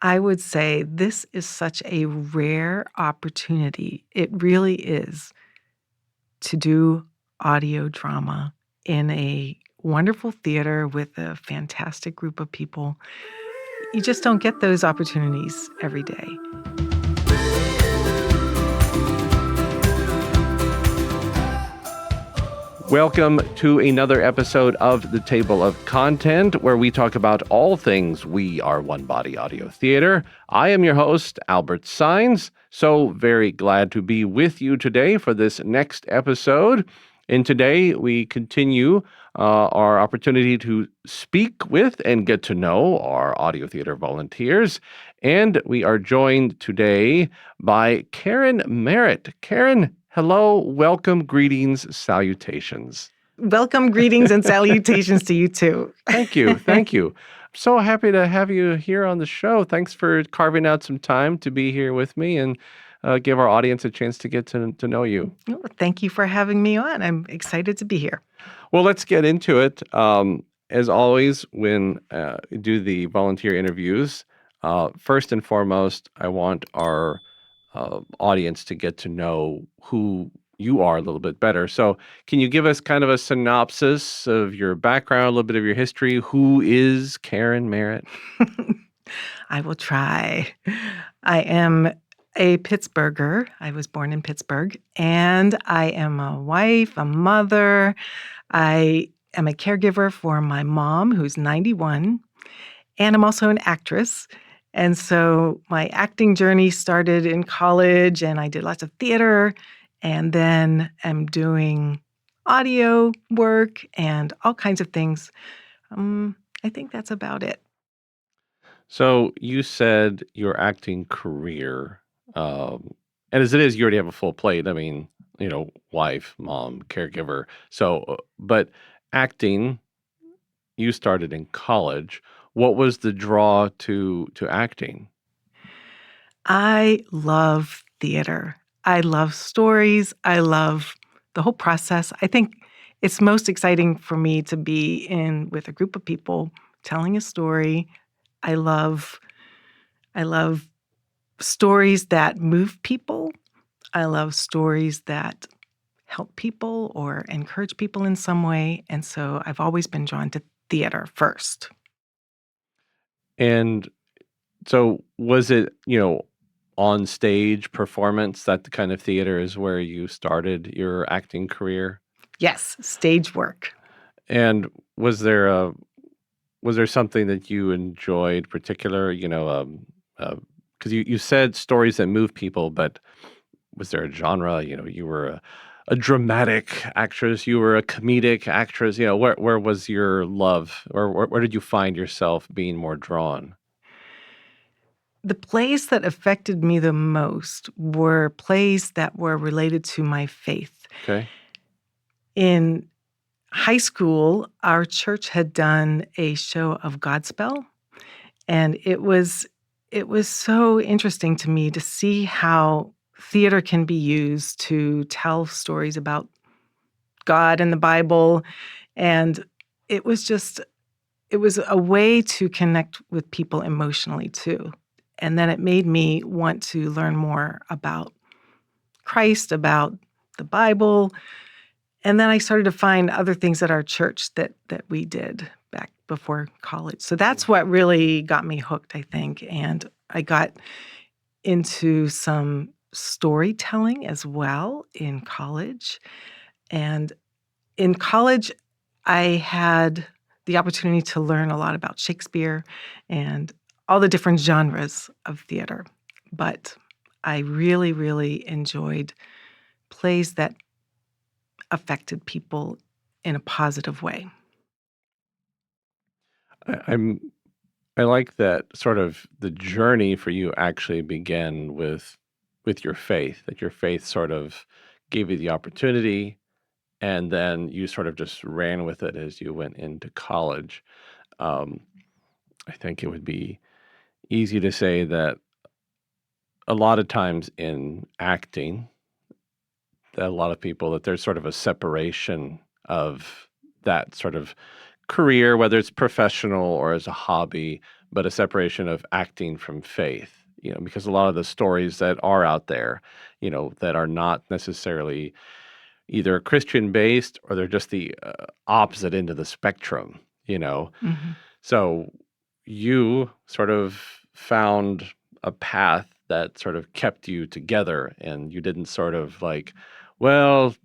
I would say this is such a rare opportunity. It really is to do audio drama in a wonderful theater with a fantastic group of people. You just don't get those opportunities every day. Welcome to another episode of The Table of Content, where we talk about all things We Are One Body Audio Theater. I am your host, Albert Sines. So very glad to be with you today for this next episode. And today we continue our opportunity to speak with and get to know our audio theater volunteers. And we are joined today by Karen Merritt. Karen, hello, welcome, greetings, salutations. Welcome, greetings, and salutations to you too. Thank you. Thank you. So happy to have you here on the show. Thanks for carving out some time to be here with me and give our audience a chance to get to know you. Oh, thank you for having me on. I'm excited to be here. Well, let's get into it. As always, when we do the volunteer interviews, first and foremost, I want our audience to get to know who you are a little bit better. So can you give us kind of a synopsis of your background, a little bit of your history? Who is Karen Merritt? I will try. I am a Pittsburgher. I was born in Pittsburgh, and I am a wife, a mother. I am a caregiver for my mom, who's 91, and I'm also an actress. And so my acting journey started in college, and I did lots of theater, and then I'm doing audio work and all kinds of things. I think that's about it. So you said your acting career, and as it is, you already have a full plate. I mean, wife, mom, caregiver. So, but acting, you started in college. What was the draw to acting? I love theater. I love stories. I love the whole process. I think it's most exciting for me to be in with a group of people telling a story. I love stories that move people. I love stories that help people or encourage people in some way. And so I've always been drawn to theater first. And so was it, on stage performance, that the kind of theater is where you started your acting career? Yes, stage work. And was there something that you enjoyed particular, because you said stories that move people, but was there a genre? You were a dramatic actress, you were a comedic actress, where was your love, or where did you find yourself being more drawn? The plays that affected me the most were plays that were related to my faith. Okay. In high school, our church had done a show of Godspell, and it was so interesting to me to see how theater can be used to tell stories about God and the Bible, and it was a way to connect with people emotionally too. And then it made me want to learn more about Christ, about the Bible. And then I started to find other things at our church that we did back before college. So that's what really got me hooked, I think. And I got into some storytelling as well in college. And in college, I had the opportunity to learn a lot about Shakespeare and all the different genres of theater. But I really, really enjoyed plays that affected people in a positive way. I like that sort of the journey for you actually began with your faith, that your faith sort of gave you the opportunity, and then you sort of just ran with it as you went into college. Um, I think it would be easy to say that a lot of times in acting, that a lot of people, that there's sort of a separation of that sort of career, whether it's professional or as a hobby. but a separation of acting from faith, because a lot of the stories that are out there, that are not necessarily either Christian based or they're just the opposite end of the spectrum, you know. Mhm. So you sort of found a path that sort of kept you together, and you didn't sort of like, well,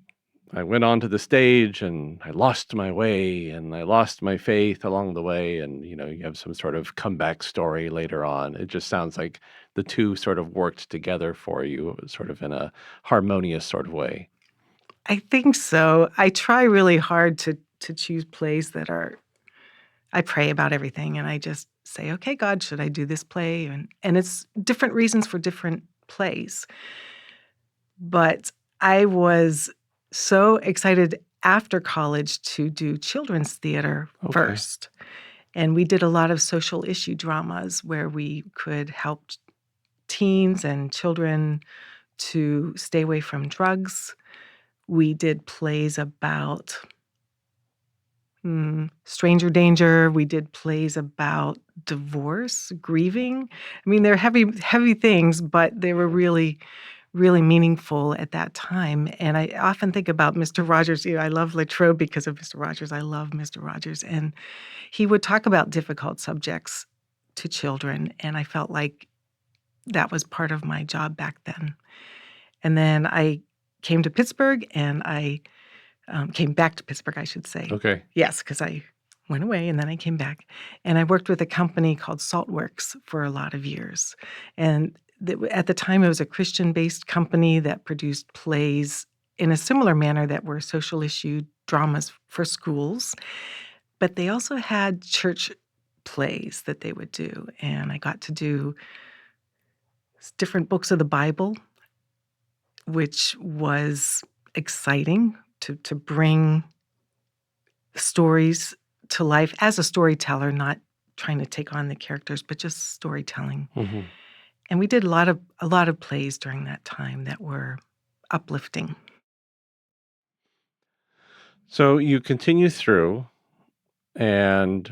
I went onto the stage and I lost my way and I lost my faith along the way. And, you have some sort of comeback story later on. It just sounds like the two sort of worked together for you, sort of in a harmonious sort of way. I think so. I try really hard to choose plays that are I pray about everything and I just say, "Okay, God, should I do this play?" And it's different reasons for different plays. But I was so excited after college to do children's theater Okay. first. And we did a lot of social issue dramas where we could help teens and children to stay away from drugs. We did plays about stranger danger. We did plays about divorce, grieving. I mean, they're heavy things, but they were really, really meaningful at that time. And I often think about Mr. Rogers. I love Latrobe because of Mr. Rogers. I love Mr. Rogers. And he would talk about difficult subjects to children. And I felt like that was part of my job back then. And then I came to Pittsburgh and I came back to Pittsburgh, I should say. Okay. Yes, because I went away and then I came back. And I worked with a company called Saltworks for a lot of years. And at the time, it was a Christian-based company that produced plays in a similar manner that were social issue dramas for schools. But they also had church plays that they would do. And I got to do different books of the Bible, which was exciting to bring stories to life as a storyteller, not trying to take on the characters, but just storytelling. Mm-hmm. And we did a lot of plays during that time that were uplifting. So you continue through, and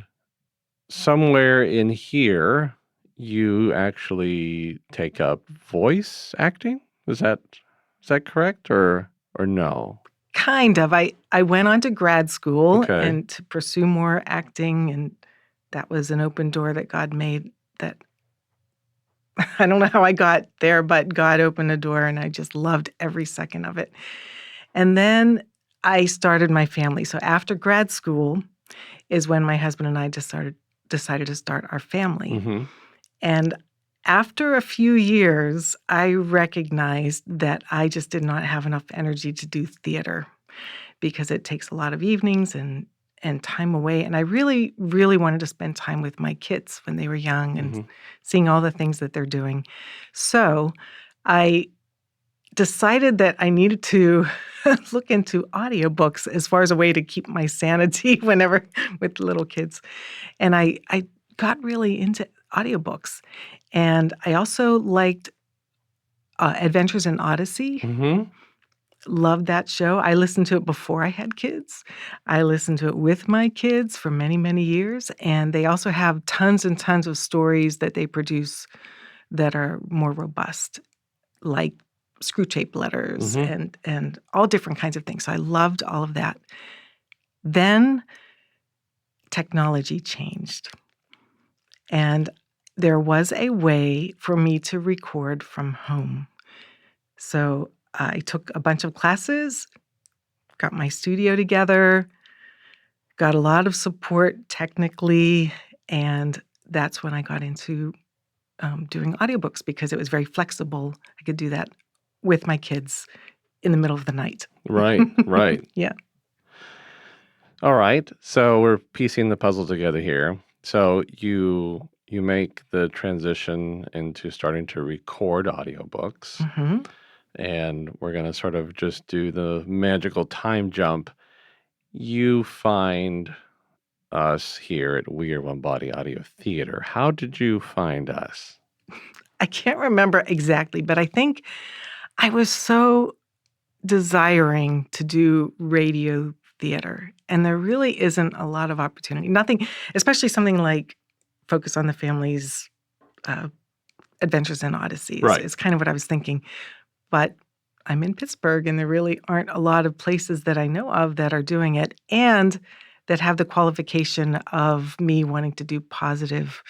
somewhere in here, you actually take up voice acting. Is that correct, or no? Kind of. I went on to grad school Okay. and to pursue more acting, and that was an open door that God made that I don't know how I got there, but God opened a door and I just loved every second of it. And then I started my family. So after grad school is when my husband and I decided to start our family. Mm-hmm. And after a few years, I recognized that I just did not have enough energy to do theater because it takes a lot of evenings and time away. And I really, really wanted to spend time with my kids when they were young and Mm-hmm. seeing all the things that they're doing. So I decided that I needed to look into audiobooks as far as a way to keep my sanity whenever with little kids. And I got really into audiobooks. And I also liked Adventures in Odyssey. Mm-hmm. Loved that show. I listened to it before I had kids. I listened to it with my kids for many, many years. And they also have tons and tons of stories that they produce that are more robust, like Screwtape Letters Mm-hmm. and all different kinds of things. So I loved all of that. Then technology changed. And there was a way for me to record from home. So I took a bunch of classes, got my studio together, got a lot of support technically, and that's when I got into doing audiobooks because it was very flexible. I could do that with my kids in the middle of the night. Right, right. Yeah. All right. So we're piecing the puzzle together here. So you make the transition into starting to record audiobooks, hmm and we're going to sort of just do the magical time jump. You find us here at We Are One Body Audio Theater. How did you find us? I can't remember exactly, but I think I was so desiring to do radio theater, and there really isn't a lot of opportunity. Nothing, especially something like focus on the family's adventures and odysseys. Right. Is kind of what I was thinking. But I'm in Pittsburgh, and there really aren't a lot of places that I know of that are doing it and that have the qualification of me wanting to do positive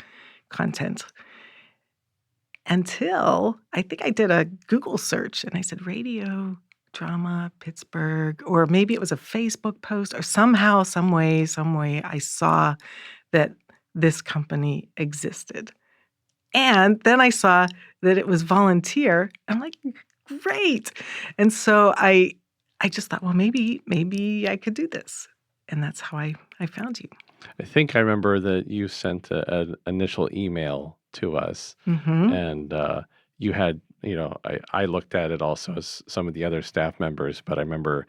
content. Until I think I did a Google search and I said radio drama Pittsburgh, or maybe it was a Facebook post, or somehow, some way I saw that this company existed. And then I saw that it was volunteer. I'm like, great. And so I just thought, well, maybe I could do this. And that's how I found you. I think I remember that you sent an initial email to us, Mm-hmm. and you had, I looked at it also as some of the other staff members, but I remember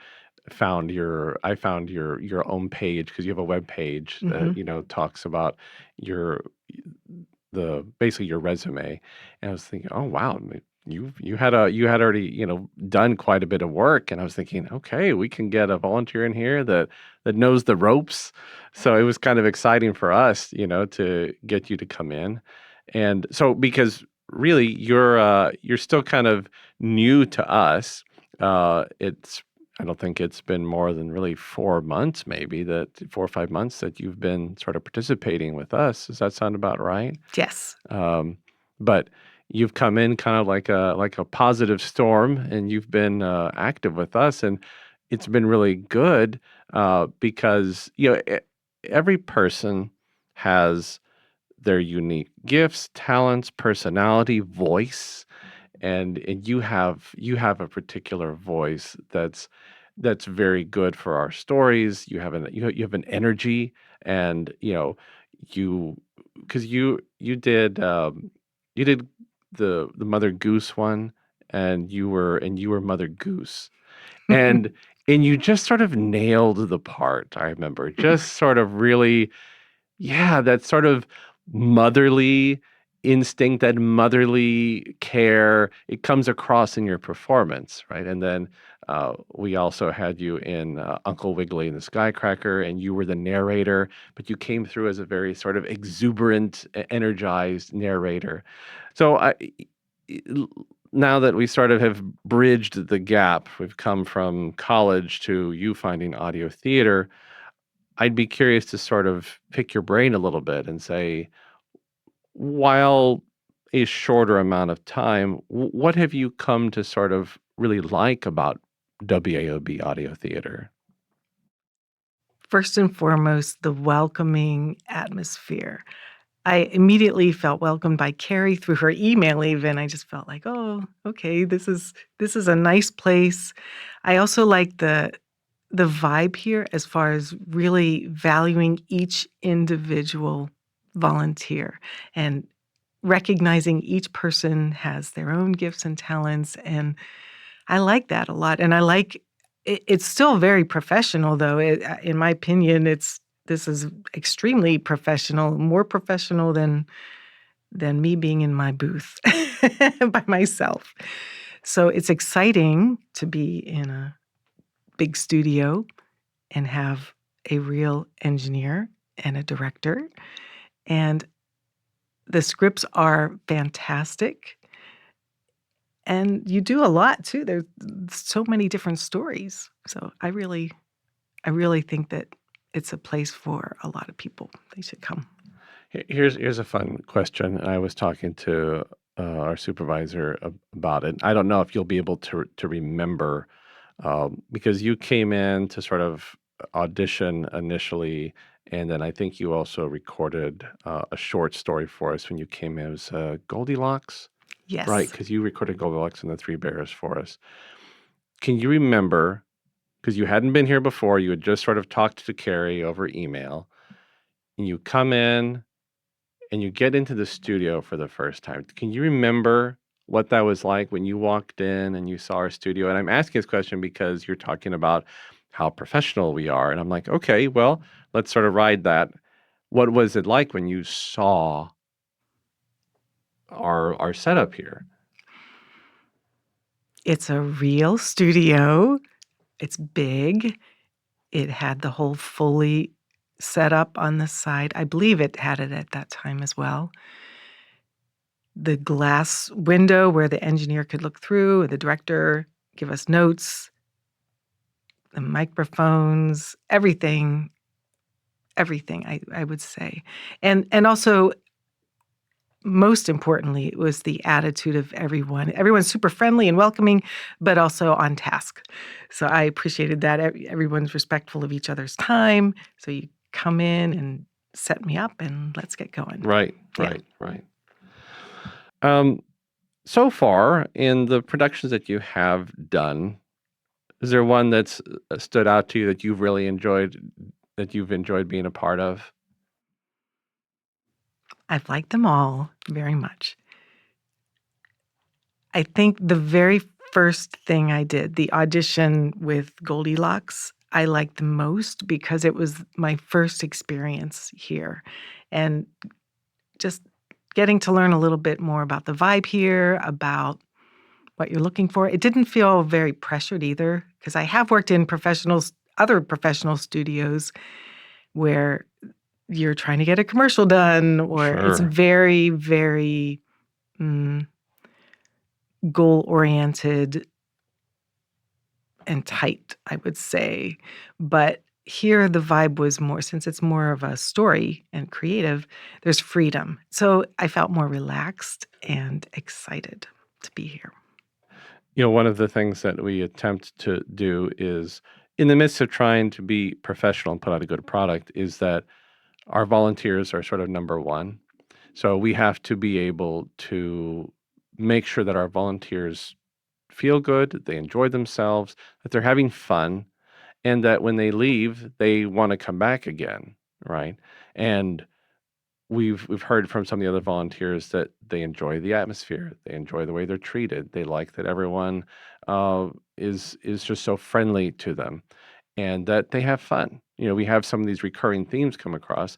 I found your own page because you have a web page Mm-hmm. that talks about your basically your resume, and I was thinking, oh wow, you had already done quite a bit of work, and I was thinking, okay, we can get a volunteer in here that knows the ropes. So it was kind of exciting for us, to get you to come in, and so because really you're still kind of new to us. It's I don't think it's been more than really 4 months, maybe 4 or 5 months that you've been sort of participating with us. Does that sound about right? Yes. But you've come in kind of like a positive storm, and you've been active with us, and it's been really good because every person has their unique gifts, talents, personality, voice, and you have a particular voice that's very good for our stories. You have an energy, and you because you did the Mother Goose one, and you were Mother Goose, and and you just sort of nailed the part. I remember just sort of really, yeah, that sort of motherly instinct, that motherly care, it comes across in your performance, right? And then we also had you in Uncle Wiggily and the Skycracker, and you were the narrator, but you came through as a very sort of exuberant, energized narrator. So now that we sort of have bridged the gap, we've come from college to you finding audio theater. I'd be curious to sort of pick your brain a little bit and say, while a shorter amount of time, what have you come to sort of really like about WAOB Audio Theater? First and foremost, the welcoming atmosphere. I immediately felt welcomed by Carrie through her email even. I just felt like, "Oh, okay, this is a nice place." I also like the vibe here as far as really valuing each individual volunteer and recognizing each person has their own gifts and talents, and I like that a lot, and I like it's still very professional, though. In my opinion, this is extremely professional, more professional than me being in my booth by myself. So it's exciting to be in a big studio and have a real engineer and a director, and the scripts are fantastic, and you do a lot too. There's so many different stories. So I really think that it's a place for a lot of people. They should come. Here's a fun question. I was talking to our supervisor about it. I don't know if you'll be able to remember, because you came in to sort of audition initially, and then I think you also recorded a short story for us when you came in. It was Goldilocks, right? Yes. Because you recorded Goldilocks and the Three Bears for us. Can you remember? Because you hadn't been here before, you had just sort of talked to Carrie over email, and you come in and you get into the studio for the first time. Can you remember what that was like when you walked in and you saw our studio? And I'm asking this question because you're talking about how professional we are. And I'm like, okay, well, let's sort of ride that. What was it like when you saw our setup here? It's a real studio. It's big. It had the whole Foley set up on the side. I believe it had it at that time as well. The glass window where the engineer could look through, the director give us notes, the microphones, everything, I would say. And also, most importantly, it was the attitude of everyone. Everyone's super friendly and welcoming, but also on task. So I appreciated that. Everyone's respectful of each other's time. So you come in and set me up and let's get going. Right, Yeah. right. So far in the productions that you have done, is there one that's stood out to you that you've really enjoyed, that you've enjoyed being a part of? I've liked them all very much. I think the very first thing I did, the audition with Goldilocks, I liked the most because it was my first experience here. And just getting to learn a little bit more about the vibe here, about what you're looking for. It didn't feel very pressured either, because I have worked in other professional studios where you're trying to get a commercial done, or it's Sure. very, very goal-oriented and tight, I would say. But here the vibe was more, since it's more of a story and creative, there's freedom. So I felt more relaxed and excited to be here. One of the things that we attempt to do is, in the midst of trying to be professional and put out a good product, is that our volunteers are sort of number one. So we have to be able to make sure that our volunteers feel good, they enjoy themselves, that they're having fun, and that when they leave, they want to come back again, right? And we've heard from some of the other volunteers that they enjoy the atmosphere, they enjoy the way they're treated, they like that everyone is just so friendly to them, and that they have fun. We have some of these recurring themes come across.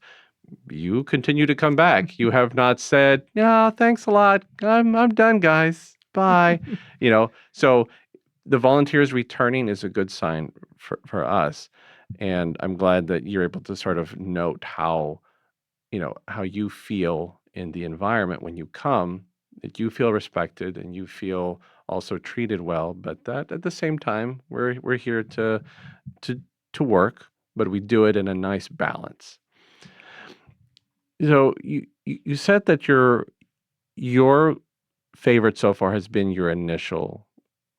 You continue to come back. You have not said, "Yeah, thanks a lot. I'm done, guys. Bye." So the volunteers returning is a good sign for us, and I'm glad that you're able to sort of note how you feel in the environment when you come, that you feel respected and you feel also treated well, but that at the same time we're here to to work, but we do it in a nice balance. So you said that your favorite so far has been your initial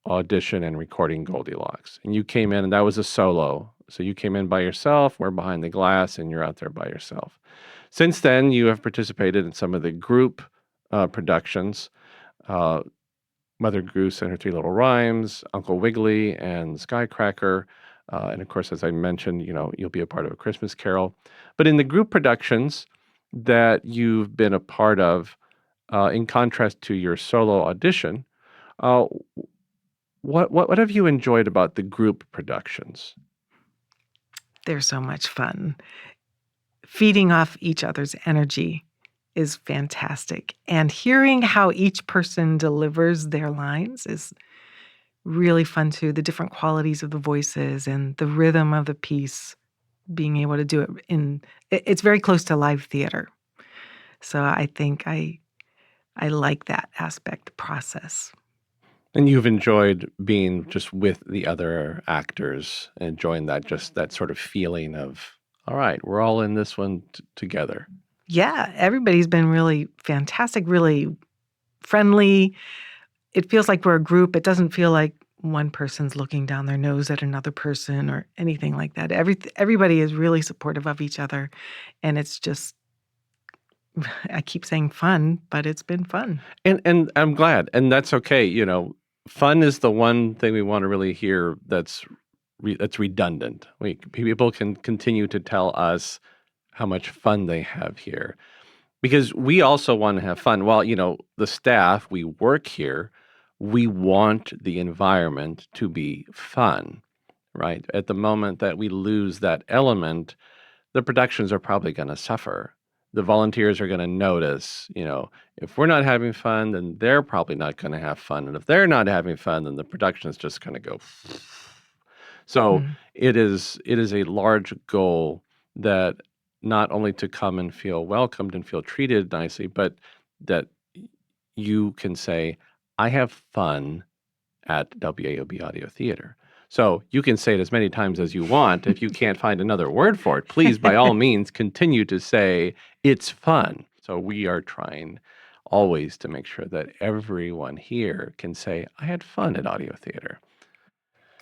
audition and recording Goldilocks. And you came in and that was a solo. So you came in by yourself, we're behind the glass, and you're out there by yourself. Since then, you have participated in some of the group productions, uh, Mother Goose and Her Three Little Rhymes, Uncle Wiggily, and Skycracker. And of course, as I mentioned, you'll be a part of A Christmas Carol. But in the group productions that you've been a part of, in contrast to your solo audition, uh, what have you enjoyed about the group productions? They're so much fun. Feeding off each other's energy is fantastic. And hearing how each person delivers their lines is really fun too. The different qualities of the voices and the rhythm of the piece, being able to do it's very close to live theater. So I think I like that aspect process. And you've enjoyed being just with the other actors, enjoying that sort of feeling of, all right, we're all in this one together. Yeah, everybody's been really fantastic, really friendly. It feels like we're a group. It doesn't feel like one person's looking down their nose at another person or anything like that. Everybody is really supportive of each other, and it's just, I keep saying fun, but it's been fun. And I'm glad, and that's okay. Fun is the one thing we want to really hear that's redundant. People can continue to tell us how much fun they have here, because we also want to have fun. While the staff, we work here, we want the environment to be fun, right? At the moment that we lose that element, the productions are probably going to suffer. The volunteers are going to notice, if we're not having fun, then they're probably not going to have fun. And if they're not having fun, then the production is just going to go. So it is a large goal that not only to come and feel welcomed and feel treated nicely, but that you can say, I have fun at WAOB Audio Theater. So you can say it as many times as you want. If you can't find another word for it, please, by all means, continue to say it's fun. So we are trying always to make sure that everyone here can say, I had fun at audio theater.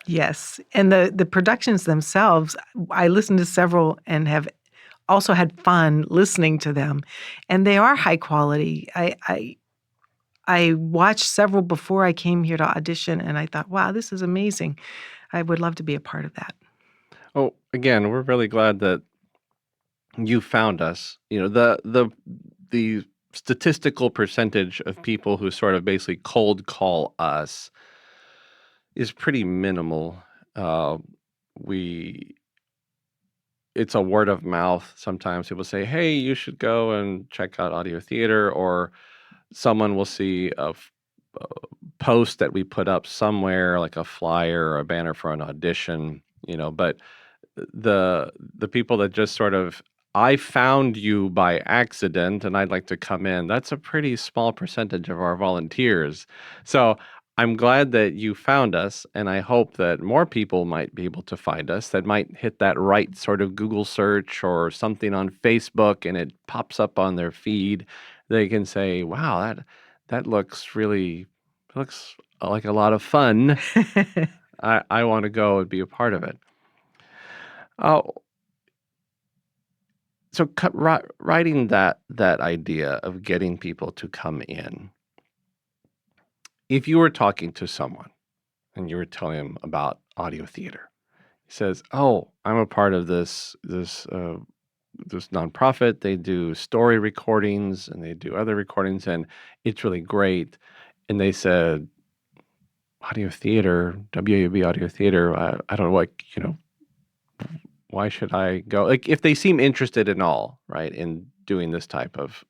Yes, and the productions themselves, I listened to several and have also had fun listening to them, and they are high quality. I watched several before I came here to audition, and I thought, wow, this is amazing. I would love to be a part of that. Oh, again, we're really glad that you found us. The statistical percentage of people who sort of basically cold call us is pretty minimal. We It's a word of mouth. Sometimes people say, "Hey, you should go and check out audio theater," or someone will see a post that we put up somewhere, like a flyer or a banner for an audition. But the people that just sort of, I found you by accident and I'd like to come in, that's a pretty small percentage of our volunteers. So I'm glad that you found us, and I hope that more people might be able to find us, that might hit that right sort of Google search or something on Facebook and it pops up on their feed. They can say, wow, that looks like a lot of fun. I want to go and be a part of it. Oh, so writing that idea of getting people to come in, if you were talking to someone and you were telling them about audio theater, he says, "Oh, I'm a part of this nonprofit. They do story recordings and they do other recordings, and it's really great." And they said, "Audio theater, WAB audio theater. I don't know what why should I go?" Like, if they seem interested in all, right, in doing this type of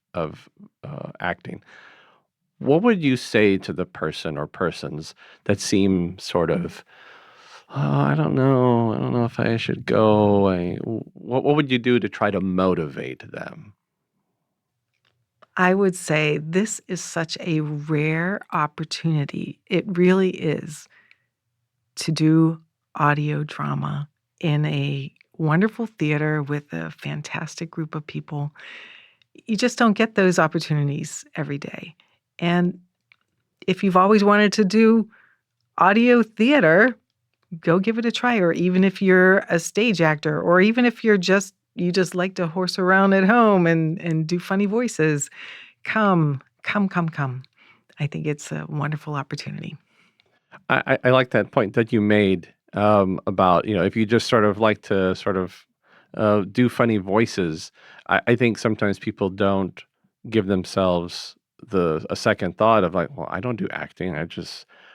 acting, what would you say to the person or persons that seem sort of, "Oh, I don't know if I should go." What would you do to try to motivate them? I would say this is such a rare opportunity. It really is to do audio drama in a wonderful theater with a fantastic group of people. You just don't get those opportunities every day. And if you've always wanted to do audio theater, go give it a try. Or even if you're a stage actor, or even if you just like to horse around at home and do funny voices, come, come, come, come. I think it's a wonderful opportunity. I like that point that you made, about, if you just sort of like to sort of do funny voices. I think sometimes people don't give themselves a second thought of like, well, I don't do acting.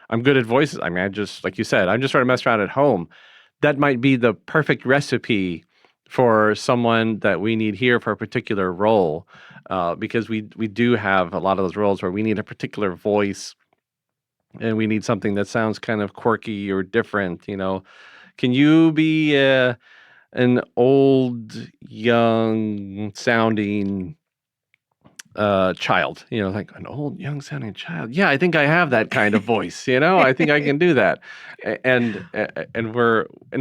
I'm good at voices. I mean, I just, like you said, I'm just sort of mess around at home. That might be the perfect recipe for someone that we need here for a particular role, because we do have a lot of those roles where we need a particular voice and we need something that sounds kind of quirky or different. Can you be an old, young sounding child? Like an old, young sounding child. Yeah, I think I have that kind of voice. I think I can do that. And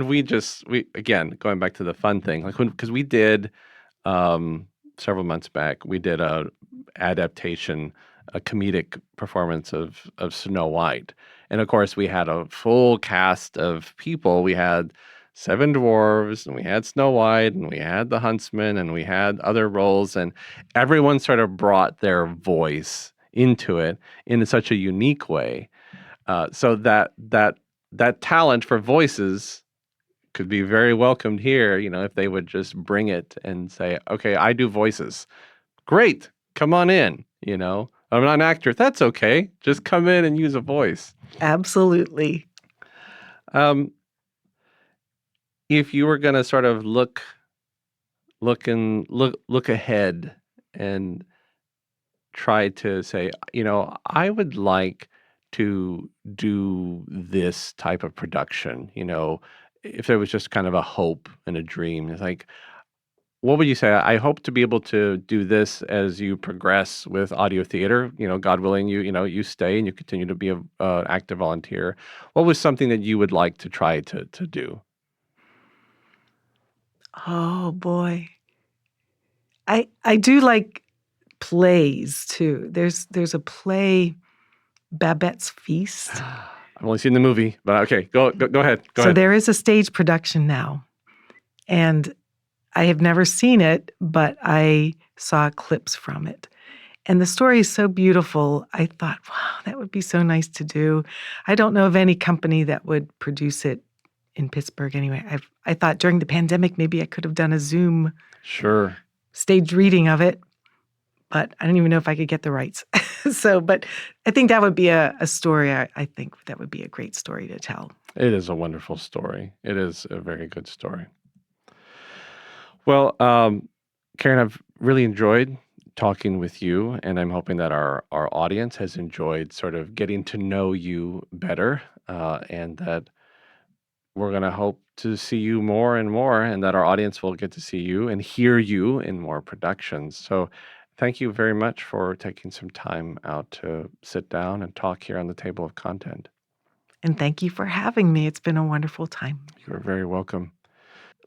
we again, going back to the fun thing, like because we did, um, several months back, we did a comedic performance of Snow White, and of course we had a full cast of people. We had seven dwarves, and we had Snow White, and we had the huntsman, and we had other roles, and everyone sort of brought their voice into it in such a unique way, so that talent for voices could be very welcomed here, if they would just bring it and say, "Okay, I do voices. Great, come on in." I'm not an actor. That's okay. Just come in and use a voice. Absolutely. Um, if you were gonna sort of look ahead and try to say, I would like to do this type of production, if there was just kind of a hope and a dream, it's like, what would you say? I hope to be able to do this as you progress with audio theater. God willing, you stay and you continue to be a active volunteer. What was something that you would like to try to do? Oh boy. I do like plays too. There's a play, Babette's Feast. I've only seen the movie, but okay, go ahead. Go So ahead. there is a stage production now, and I have never seen it, but I saw clips from it. And the story is so beautiful. I thought, wow, that would be so nice to do. I don't know of any company that would produce it in Pittsburgh anyway. I thought during the pandemic, maybe I could have done a Zoom Sure. staged reading of it, but I don't even know if I could get the rights. But I think that would be a story. I think that would be a great story to tell. It is a wonderful story. It is a very good story. Well, Karen, I've really enjoyed talking with you, and I'm hoping that our audience has enjoyed sort of getting to know you better, and that we're going to hope to see you more and more, and that our audience will get to see you and hear you in more productions. So thank you very much for taking some time out to sit down and talk here on the Table of Content. And thank you for having me. It's been a wonderful time. You're very welcome.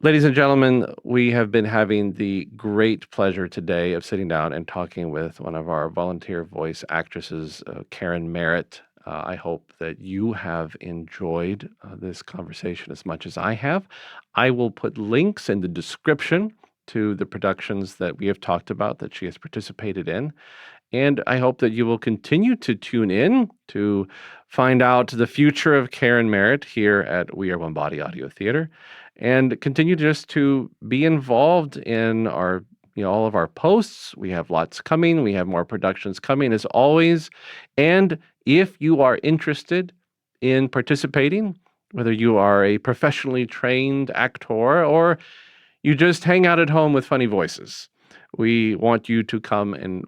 Ladies and gentlemen, we have been having the great pleasure today of sitting down and talking with one of our volunteer voice actresses, Karen Merritt. I hope that you have enjoyed this conversation as much as I have. I will put links in the description to the productions that we have talked about that she has participated in. And I hope that you will continue to tune in to find out the future of Karen Merritt here at We Are One Body Audio Theater, and continue just to be involved in our, all of our posts. We have lots coming. We have more productions coming as always. And if you are interested in participating, whether you are a professionally trained actor or you just hang out at home with funny voices, we want you to come and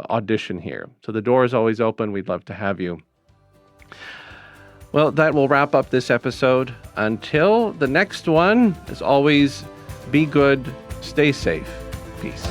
audition here. So the door is always open. We'd love to have you. Well, that will wrap up this episode. Until the next one, as always, be good, stay safe. Peace.